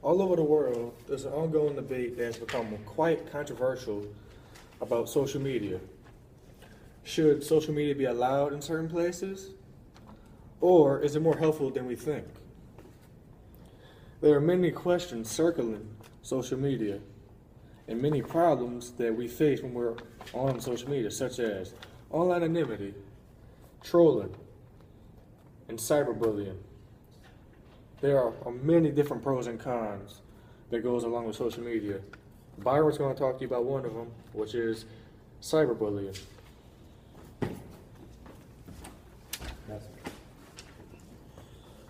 All over the world, there's an ongoing debate that's become quite controversial about social media. Should social media be allowed in certain places? Or is it more helpful than we think? There are many questions circling social media and many problems that we face when we're on social media, such as online anonymity, trolling, and cyberbullying. There are many different pros and cons that goes along with social media. Byron's going to talk to you about one of them, which is cyberbullying.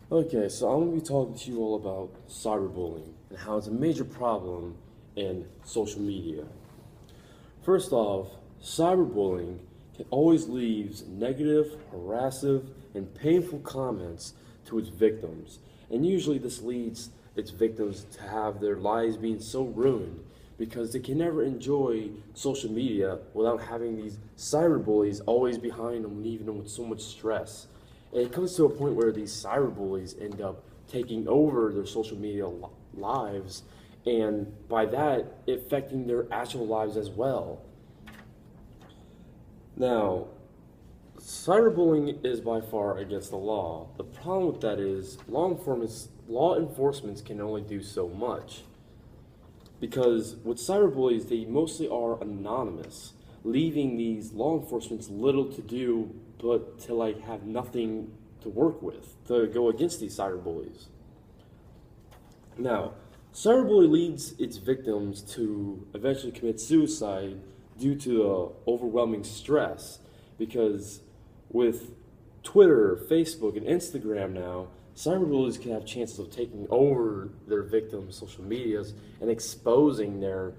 Okay, so I'm going to be talking to you all about cyberbullying and how it's a major problem in social media. First off, cyberbullying can always leave negative, harassive, and painful comments to its victims. And usually this leads its victims to have their lives being so ruined because they can never enjoy social media without having these cyberbullies always behind them, leaving them with so much stress. And it comes to a point where these cyberbullies end up taking over their social media lives, and by that, affecting their actual lives as well. Now, cyberbullying is by far against the law. The problem with that is law enforcement can only do so much. Because with cyberbullies, they mostly are anonymous, leaving these law enforcement little to do but to have nothing to work with, to go against these cyberbullies. Now, cyberbullying leads its victims to eventually commit suicide due to overwhelming stress, because with Twitter, Facebook, and Instagram now, cyberbullies can have chances of taking over their victims' social medias and exposing their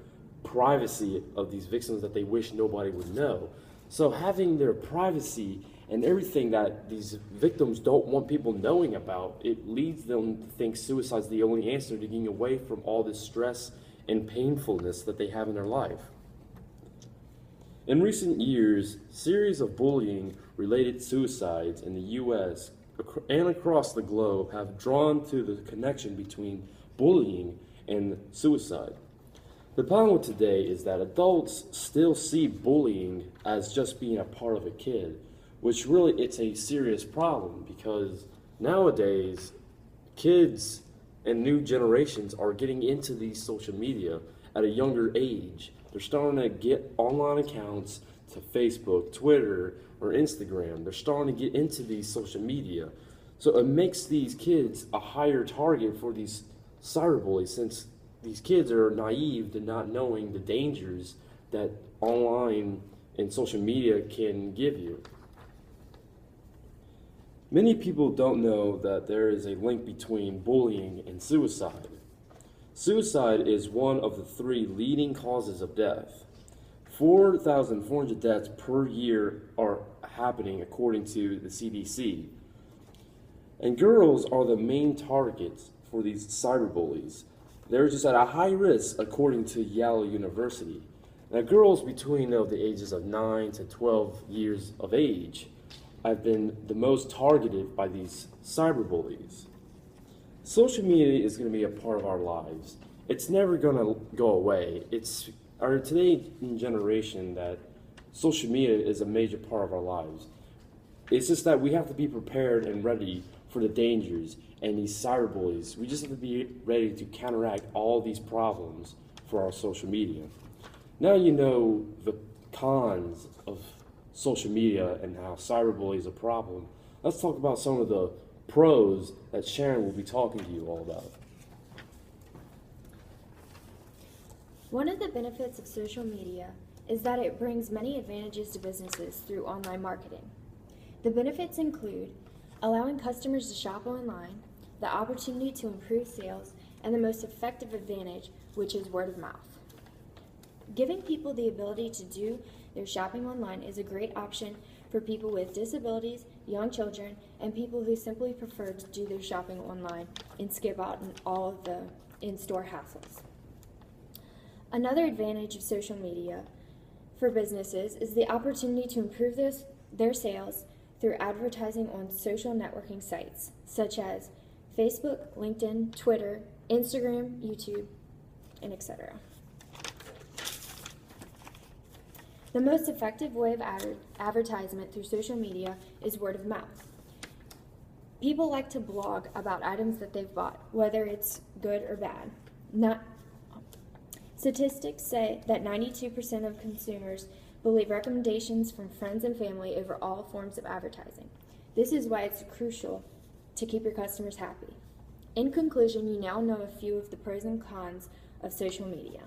privacy of these victims that they wish nobody would know. So having their privacy and everything that these victims don't want people knowing about, it leads them to think suicide is the only answer to getting away from all this stress and painfulness that they have in their life. In recent years, series of bullying-related suicides in the U.S. and across the globe have drawn to the connection between bullying and suicide. The problem with today is that adults still see bullying as just being a part of a kid, which really it's a serious problem because nowadays kids and new generations are getting into these social media at a younger age. They're starting to get online accounts to Facebook, Twitter, or Instagram. They're starting to get into these social media. So it makes these kids a higher target for these cyberbullies, since these kids are naive to not knowing the dangers that online and social media can give you. Many people don't know that there is a link between bullying and suicide. Suicide is one of the 3 leading causes of death. 4,400 deaths per year are happening according to the CDC. And girls are the main targets for these cyberbullies. They're just at a high risk according to Yale University. Now, girls between the ages of 9 to 12 years of age have been the most targeted by these cyberbullies. Social media is going to be a part of our lives. It's never going to go away. It's our today's generation that social media is a major part of our lives. It's just that we have to be prepared and ready for the dangers and these cyberbullies. We just have to be ready to counteract all these problems for our social media. Now you know the cons of social media and how cyberbullying is a problem. Let's talk about some of the pros that Sharon will be talking to you all about. One of the benefits of social media is that it brings many advantages to businesses through online marketing. The benefits include allowing customers to shop online, the opportunity to improve sales, and the most effective advantage, which is word of mouth. Giving people the ability to do their shopping online is a great option for people with disabilities, young children, and people who simply prefer to do their shopping online and skip out on all of the in-store hassles. Another advantage of social media for businesses is the opportunity to improve their sales through advertising on social networking sites, such as Facebook, LinkedIn, Twitter, Instagram, YouTube, and etc. The most effective way of advertisement through social media is word of mouth. People like to blog about items that they've bought, whether it's good or bad. Statistics say that 92% of consumers believe recommendations from friends and family over all forms of advertising. This is why it's crucial to keep your customers happy. In conclusion, you now know a few of the pros and cons of social media.